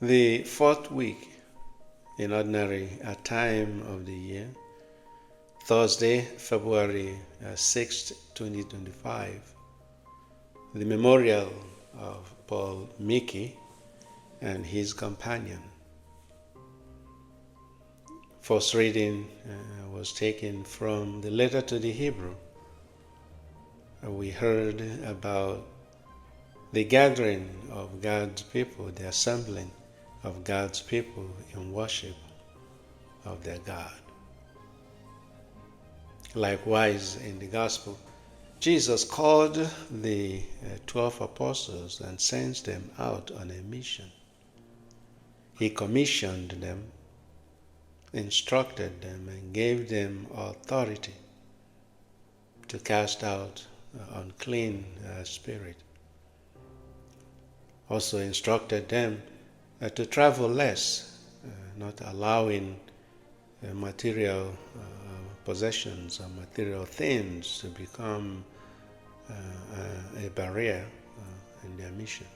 The fourth week in ordinary time of the year, Thursday, February 6th, 2025, the memorial of Paul Miki and his companion. First reading was taken from the letter to the Hebrew. We heard about the gathering of God's people, the assembling of God's people in worship of their God. Likewise, in the Gospel, Jesus called the 12 apostles and sent them out on a mission. He commissioned them, instructed them, and gave them authority to cast out unclean spirit. Also instructed them to travel less, not allowing material possessions or material things to become a barrier in their mission.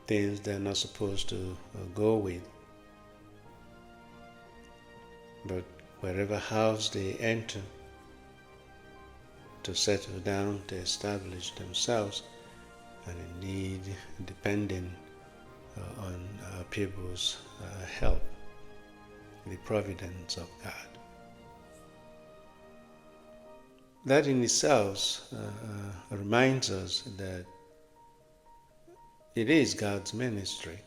Things they're not supposed to go with. But wherever house they enter, to settle down, to establish themselves, and indeed depending on people's help, the providence of God. That in itself reminds us that it is God's ministry,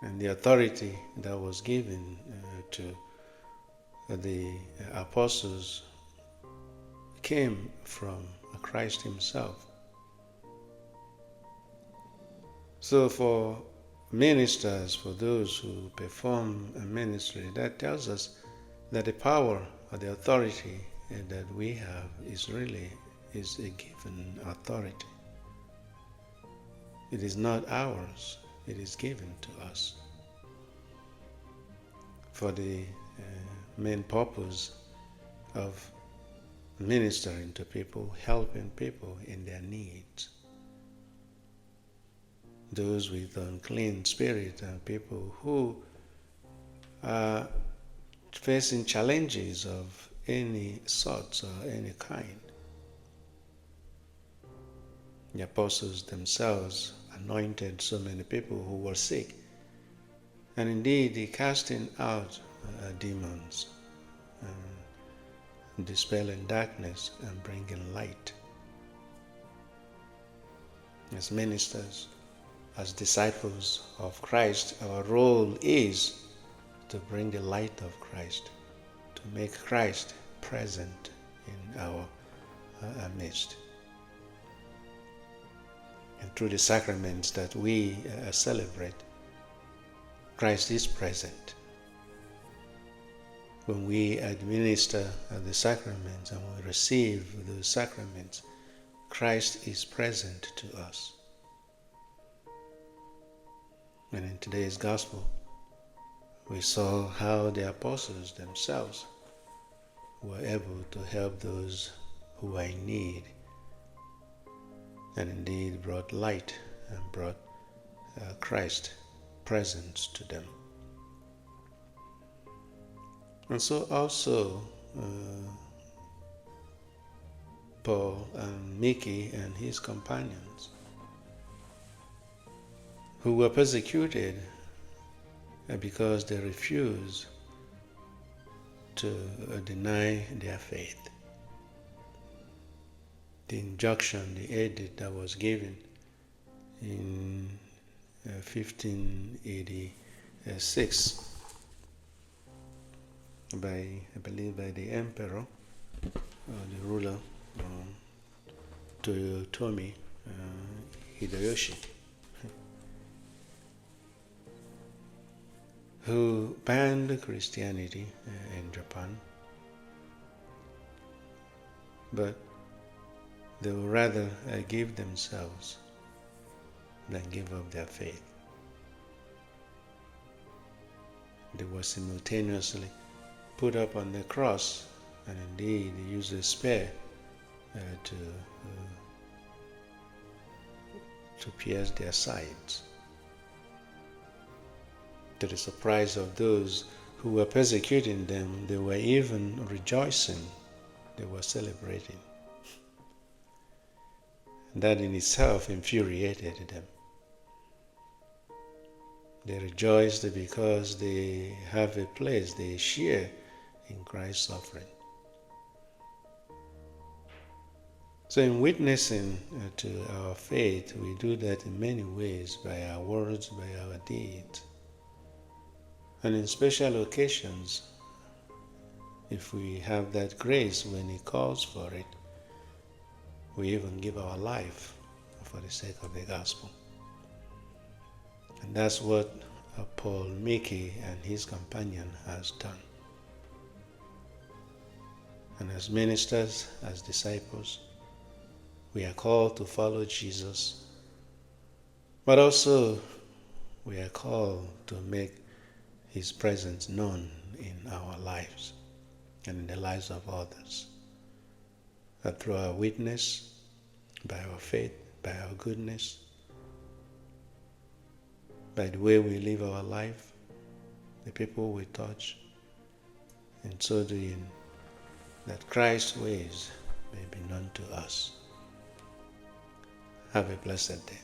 and the authority that was given to the apostles came from Christ himself. So for ministers, for those who perform a ministry, that tells us that the power or the authority that we have is a given authority. It is not ours, it is given to us for the main purpose of ministering to people, helping people in their needs. Those with unclean spirit and people who are facing challenges of any sort or any kind. The apostles themselves anointed so many people who were sick, and indeed the casting out demons, and dispelling darkness and bringing light. As ministers, as disciples of Christ, our role is to bring the light of Christ, to make Christ present in our midst. And through the sacraments that we celebrate, Christ is present. When we administer the sacraments and we receive those sacraments, Christ is present to us. And in today's Gospel, we saw how the apostles themselves were able to help those who are in need, and indeed brought light and brought Christ presence to them. And so also Paul and Miki and his companions, who were persecuted because they refused to deny their faith. The injunction, the edict that was given in 1586 by the emperor, the ruler, Toyotomi Hideyoshi, who banned Christianity in Japan, but they would rather give themselves than give up their faith. They were simultaneously put up on the cross, and indeed they used a spear to to pierce their sides. To the surprise of those who were persecuting them, they were even rejoicing. They were celebrating. That in itself infuriated them. They rejoiced because they have a place, they share in Christ's suffering. So in witnessing to our faith, we do that in many ways, by our words, by our deeds. And in special occasions, if we have that grace when He calls for it, we even give our life for the sake of the gospel. And that's what Paul, Miki, and his companion has done. And as ministers, as disciples, we are called to follow Jesus, but also we are called to make His presence known in our lives and in the lives of others. That through our witness, by our faith, by our goodness, by the way we live our life, the people we touch, in so doing, that Christ's ways may be known to us. Have a blessed day.